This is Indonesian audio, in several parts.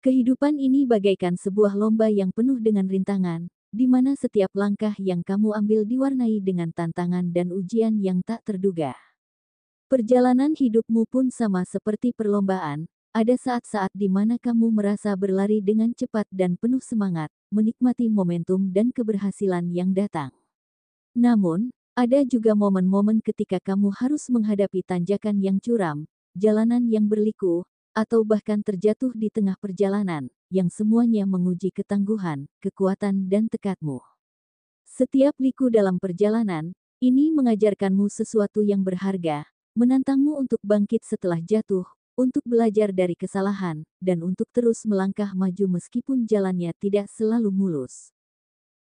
Kehidupan ini bagaikan sebuah lomba yang penuh dengan rintangan, di mana setiap langkah yang kamu ambil diwarnai dengan tantangan dan ujian yang tak terduga. Perjalanan hidupmu pun sama seperti perlombaan, ada saat-saat di mana kamu merasa berlari dengan cepat dan penuh semangat, menikmati momentum dan keberhasilan yang datang. Namun, ada juga momen-momen ketika kamu harus menghadapi tanjakan yang curam, jalanan yang berliku, atau bahkan terjatuh di tengah perjalanan, yang semuanya menguji ketangguhan, kekuatan dan tekadmu. Setiap liku dalam perjalanan, ini mengajarkanmu sesuatu yang berharga, menantangmu untuk bangkit setelah jatuh, untuk belajar dari kesalahan, dan untuk terus melangkah maju meskipun jalannya tidak selalu mulus.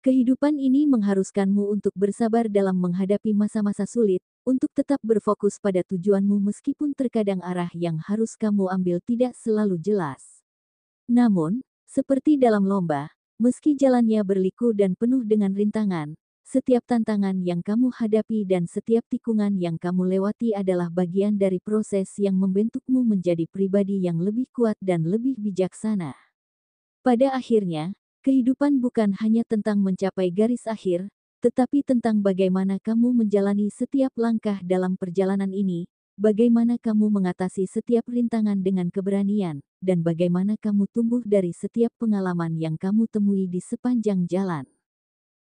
Kehidupan ini mengharuskanmu untuk bersabar dalam menghadapi masa-masa sulit, untuk tetap berfokus pada tujuanmu meskipun terkadang arah yang harus kamu ambil tidak selalu jelas. Namun, seperti dalam lomba, meski jalannya berliku dan penuh dengan rintangan, setiap tantangan yang kamu hadapi dan setiap tikungan yang kamu lewati adalah bagian dari proses yang membentukmu menjadi pribadi yang lebih kuat dan lebih bijaksana. Pada akhirnya, kehidupan bukan hanya tentang mencapai garis akhir, tetapi tentang bagaimana kamu menjalani setiap langkah dalam perjalanan ini, bagaimana kamu mengatasi setiap rintangan dengan keberanian, dan bagaimana kamu tumbuh dari setiap pengalaman yang kamu temui di sepanjang jalan.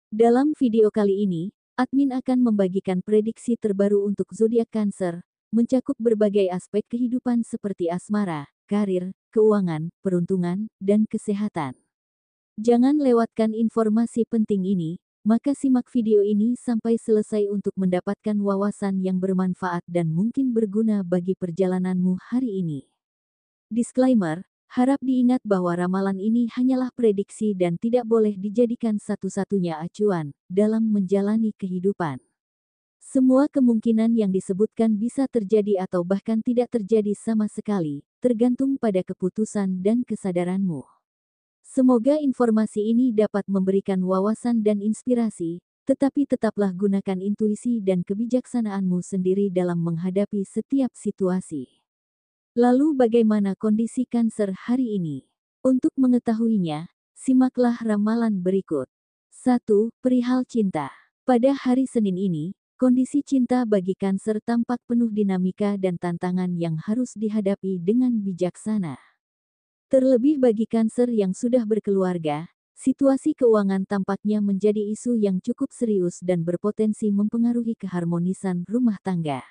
Dalam video kali ini, admin akan membagikan prediksi terbaru untuk zodiak Cancer, mencakup berbagai aspek kehidupan seperti asmara, karir, keuangan, peruntungan, dan kesehatan. Jangan lewatkan informasi penting ini, maka simak video ini sampai selesai untuk mendapatkan wawasan yang bermanfaat dan mungkin berguna bagi perjalananmu hari ini. Disclaimer, harap diingat bahwa ramalan ini hanyalah prediksi dan tidak boleh dijadikan satu-satunya acuan dalam menjalani kehidupan. Semua kemungkinan yang disebutkan bisa terjadi atau bahkan tidak terjadi sama sekali, tergantung pada keputusan dan kesadaranmu. Semoga informasi ini dapat memberikan wawasan dan inspirasi, tetapi tetaplah gunakan intuisi dan kebijaksanaanmu sendiri dalam menghadapi setiap situasi. Lalu bagaimana kondisi Cancer hari ini? Untuk mengetahuinya, simaklah ramalan berikut. 1. Perihal cinta. Pada hari Senin ini, kondisi cinta bagi Cancer tampak penuh dinamika dan tantangan yang harus dihadapi dengan bijaksana. Terlebih bagi Cancer yang sudah berkeluarga, situasi keuangan tampaknya menjadi isu yang cukup serius dan berpotensi mempengaruhi keharmonisan rumah tangga.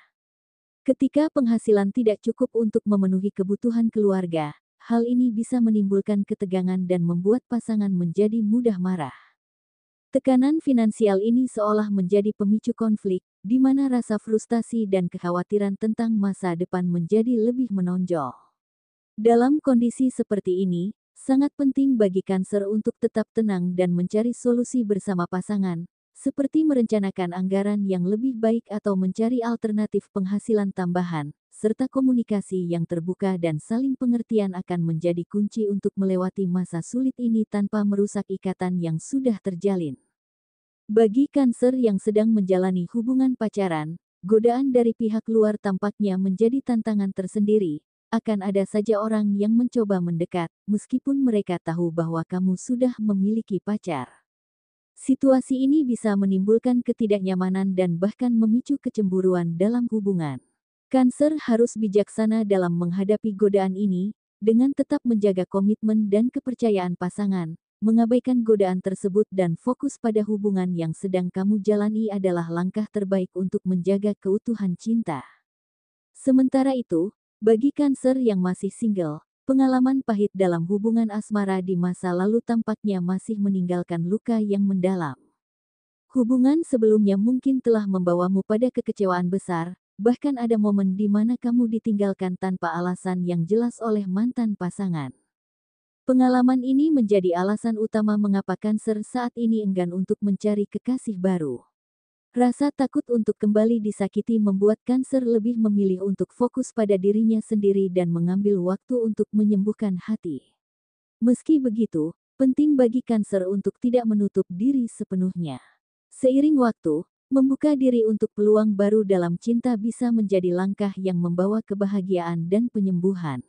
Ketika penghasilan tidak cukup untuk memenuhi kebutuhan keluarga, hal ini bisa menimbulkan ketegangan dan membuat pasangan menjadi mudah marah. Tekanan finansial ini seolah menjadi pemicu konflik, di mana rasa frustasi dan kekhawatiran tentang masa depan menjadi lebih menonjol. Dalam kondisi seperti ini, sangat penting bagi Cancer untuk tetap tenang dan mencari solusi bersama pasangan, seperti merencanakan anggaran yang lebih baik atau mencari alternatif penghasilan tambahan, serta komunikasi yang terbuka dan saling pengertian akan menjadi kunci untuk melewati masa sulit ini tanpa merusak ikatan yang sudah terjalin. Bagi Cancer yang sedang menjalani hubungan pacaran, godaan dari pihak luar tampaknya menjadi tantangan tersendiri. Akan ada saja orang yang mencoba mendekat, meskipun mereka tahu bahwa kamu sudah memiliki pacar. Situasi ini bisa menimbulkan ketidaknyamanan dan bahkan memicu kecemburuan dalam hubungan. Cancer harus bijaksana dalam menghadapi godaan ini, dengan tetap menjaga komitmen dan kepercayaan pasangan, mengabaikan godaan tersebut dan fokus pada hubungan yang sedang kamu jalani adalah langkah terbaik untuk menjaga keutuhan cinta. Sementara itu, bagi Cancer yang masih single, pengalaman pahit dalam hubungan asmara di masa lalu tampaknya masih meninggalkan luka yang mendalam. Hubungan sebelumnya mungkin telah membawamu pada kekecewaan besar, bahkan ada momen di mana kamu ditinggalkan tanpa alasan yang jelas oleh mantan pasangan. Pengalaman ini menjadi alasan utama mengapa Cancer saat ini enggan untuk mencari kekasih baru. Rasa takut untuk kembali disakiti membuat Cancer lebih memilih untuk fokus pada dirinya sendiri dan mengambil waktu untuk menyembuhkan hati. Meski begitu, penting bagi Cancer untuk tidak menutup diri sepenuhnya. Seiring waktu, membuka diri untuk peluang baru dalam cinta bisa menjadi langkah yang membawa kebahagiaan dan penyembuhan.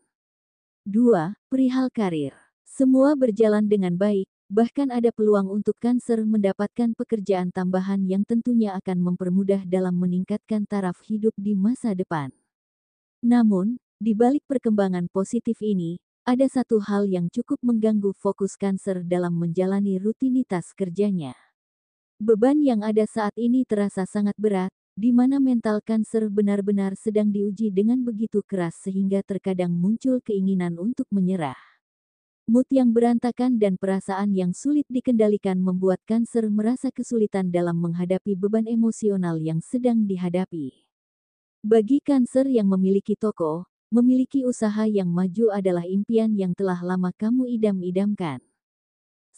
2. Perihal karir. Semua berjalan dengan baik, bahkan ada peluang untuk Cancer mendapatkan pekerjaan tambahan yang tentunya akan mempermudah dalam meningkatkan taraf hidup di masa depan. Namun, di balik perkembangan positif ini, ada satu hal yang cukup mengganggu fokus Cancer dalam menjalani rutinitas kerjanya. Beban yang ada saat ini terasa sangat berat, di mana mental Cancer benar-benar sedang diuji dengan begitu keras sehingga terkadang muncul keinginan untuk menyerah. Mood yang berantakan dan perasaan yang sulit dikendalikan membuat Cancer merasa kesulitan dalam menghadapi beban emosional yang sedang dihadapi. Bagi Cancer yang memiliki toko, memiliki usaha yang maju adalah impian yang telah lama kamu idam-idamkan.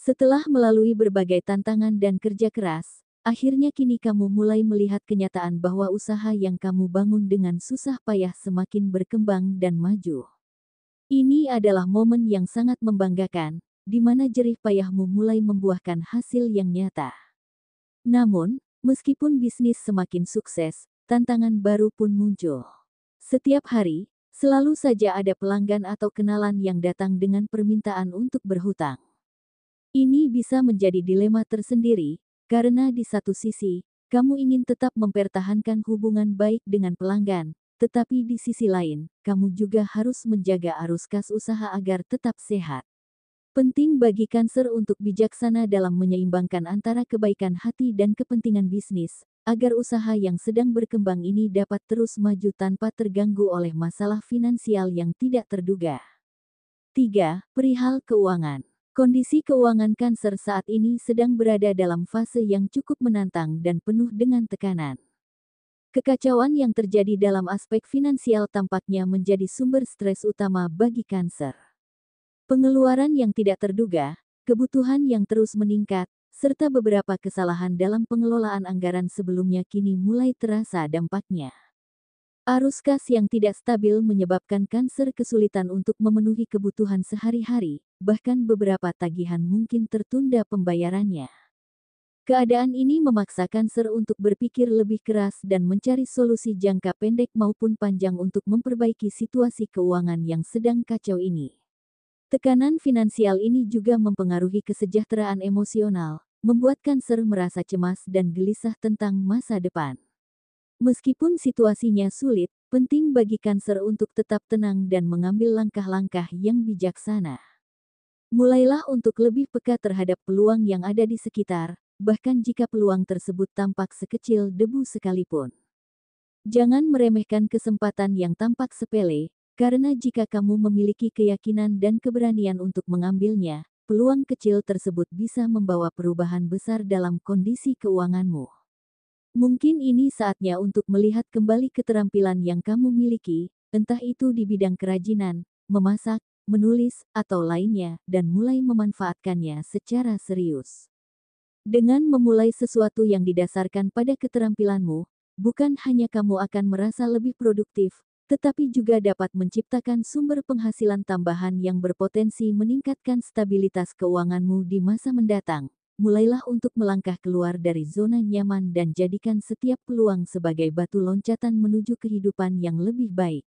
Setelah melalui berbagai tantangan dan kerja keras, akhirnya kini kamu mulai melihat kenyataan bahwa usaha yang kamu bangun dengan susah payah semakin berkembang dan maju. Ini adalah momen yang sangat membanggakan, di mana jerih payahmu mulai membuahkan hasil yang nyata. Namun, meskipun bisnis semakin sukses, tantangan baru pun muncul. Setiap hari, selalu saja ada pelanggan atau kenalan yang datang dengan permintaan untuk berhutang. Ini bisa menjadi dilema tersendiri, karena di satu sisi, kamu ingin tetap mempertahankan hubungan baik dengan pelanggan, tetapi di sisi lain, kamu juga harus menjaga arus kas usaha agar tetap sehat. Penting bagi Cancer untuk bijaksana dalam menyeimbangkan antara kebaikan hati dan kepentingan bisnis, agar usaha yang sedang berkembang ini dapat terus maju tanpa terganggu oleh masalah finansial yang tidak terduga. 3. Perihal keuangan. Kondisi keuangan Cancer saat ini sedang berada dalam fase yang cukup menantang dan penuh dengan tekanan. Kekacauan yang terjadi dalam aspek finansial tampaknya menjadi sumber stres utama bagi Cancer. Pengeluaran yang tidak terduga, kebutuhan yang terus meningkat, serta beberapa kesalahan dalam pengelolaan anggaran sebelumnya kini mulai terasa dampaknya. Arus kas yang tidak stabil menyebabkan Cancer kesulitan untuk memenuhi kebutuhan sehari-hari, bahkan beberapa tagihan mungkin tertunda pembayarannya. Keadaan ini memaksa Cancer untuk berpikir lebih keras dan mencari solusi jangka pendek maupun panjang untuk memperbaiki situasi keuangan yang sedang kacau ini. Tekanan finansial ini juga mempengaruhi kesejahteraan emosional, membuat Cancer merasa cemas dan gelisah tentang masa depan. Meskipun situasinya sulit, penting bagi Cancer untuk tetap tenang dan mengambil langkah-langkah yang bijaksana. Mulailah untuk lebih peka terhadap peluang yang ada di sekitar, bahkan jika peluang tersebut tampak sekecil debu sekalipun. Jangan meremehkan kesempatan yang tampak sepele, karena jika kamu memiliki keyakinan dan keberanian untuk mengambilnya, peluang kecil tersebut bisa membawa perubahan besar dalam kondisi keuanganmu. Mungkin ini saatnya untuk melihat kembali keterampilan yang kamu miliki, entah itu di bidang kerajinan, memasak, menulis, atau lainnya, dan mulai memanfaatkannya secara serius. Dengan memulai sesuatu yang didasarkan pada keterampilanmu, bukan hanya kamu akan merasa lebih produktif, tetapi juga dapat menciptakan sumber penghasilan tambahan yang berpotensi meningkatkan stabilitas keuanganmu di masa mendatang. Mulailah untuk melangkah keluar dari zona nyaman dan jadikan setiap peluang sebagai batu loncatan menuju kehidupan yang lebih baik.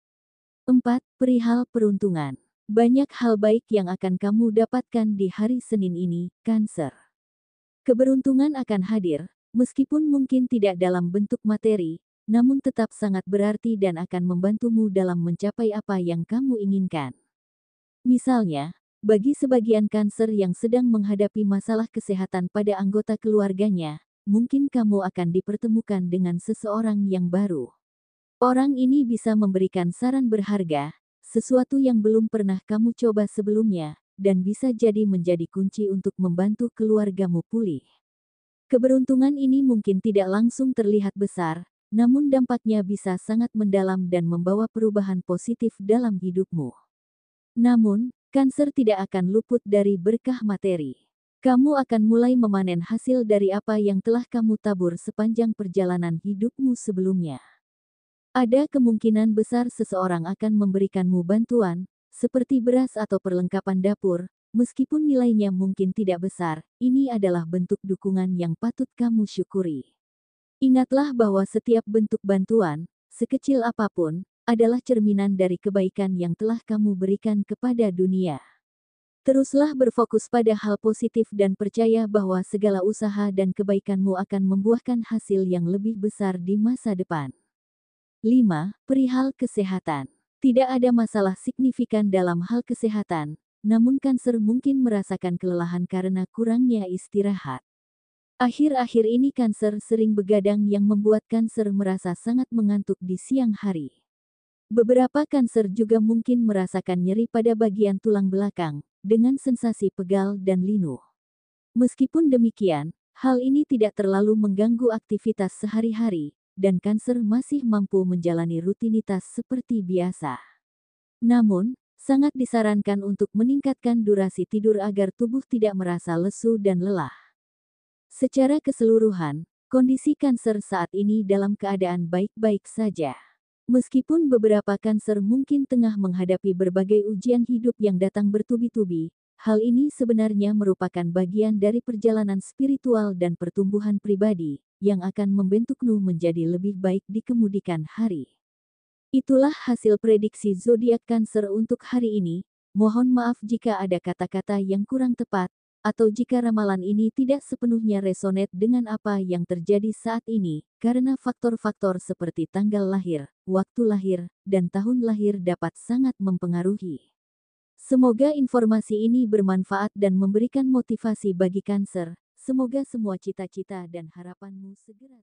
4. Perihal peruntungan. Banyak hal baik yang akan kamu dapatkan di hari Senin ini, Cancer. Keberuntungan akan hadir, meskipun mungkin tidak dalam bentuk materi, namun tetap sangat berarti dan akan membantumu dalam mencapai apa yang kamu inginkan. Misalnya, bagi sebagian Cancer yang sedang menghadapi masalah kesehatan pada anggota keluarganya, mungkin kamu akan dipertemukan dengan seseorang yang baru. Orang ini bisa memberikan saran berharga, sesuatu yang belum pernah kamu coba sebelumnya, dan bisa jadi menjadi kunci untuk membantu keluargamu pulih. Keberuntungan ini mungkin tidak langsung terlihat besar, namun dampaknya bisa sangat mendalam dan membawa perubahan positif dalam hidupmu. Namun, Cancer tidak akan luput dari berkah materi. Kamu akan mulai memanen hasil dari apa yang telah kamu tabur sepanjang perjalanan hidupmu sebelumnya. Ada kemungkinan besar seseorang akan memberikanmu bantuan, seperti beras atau perlengkapan dapur, meskipun nilainya mungkin tidak besar, ini adalah bentuk dukungan yang patut kamu syukuri. Ingatlah bahwa setiap bentuk bantuan, sekecil apapun, adalah cerminan dari kebaikan yang telah kamu berikan kepada dunia. Teruslah berfokus pada hal positif dan percaya bahwa segala usaha dan kebaikanmu akan membuahkan hasil yang lebih besar di masa depan. 5. Perihal kesehatan. Tidak ada masalah signifikan dalam hal kesehatan, namun Cancer mungkin merasakan kelelahan karena kurangnya istirahat. Akhir-akhir ini Cancer sering begadang yang membuat Cancer merasa sangat mengantuk di siang hari. Beberapa Cancer juga mungkin merasakan nyeri pada bagian tulang belakang, dengan sensasi pegal dan linu. Meskipun demikian, hal ini tidak terlalu mengganggu aktivitas sehari-hari, dan Cancer masih mampu menjalani rutinitas seperti biasa. Namun, sangat disarankan untuk meningkatkan durasi tidur agar tubuh tidak merasa lesu dan lelah. Secara keseluruhan, kondisi Cancer saat ini dalam keadaan baik-baik saja. Meskipun beberapa Cancer mungkin tengah menghadapi berbagai ujian hidup yang datang bertubi-tubi, hal ini sebenarnya merupakan bagian dari perjalanan spiritual dan pertumbuhan pribadi, yang akan membentukmu menjadi lebih baik di kemudian hari. Itulah hasil prediksi zodiak Cancer untuk hari ini. Mohon maaf jika ada kata-kata yang kurang tepat, atau jika ramalan ini tidak sepenuhnya resonate dengan apa yang terjadi saat ini, karena faktor-faktor seperti tanggal lahir, waktu lahir, dan tahun lahir dapat sangat mempengaruhi. Semoga informasi ini bermanfaat dan memberikan motivasi bagi Cancer. Semoga semua cita-cita dan harapanmu segera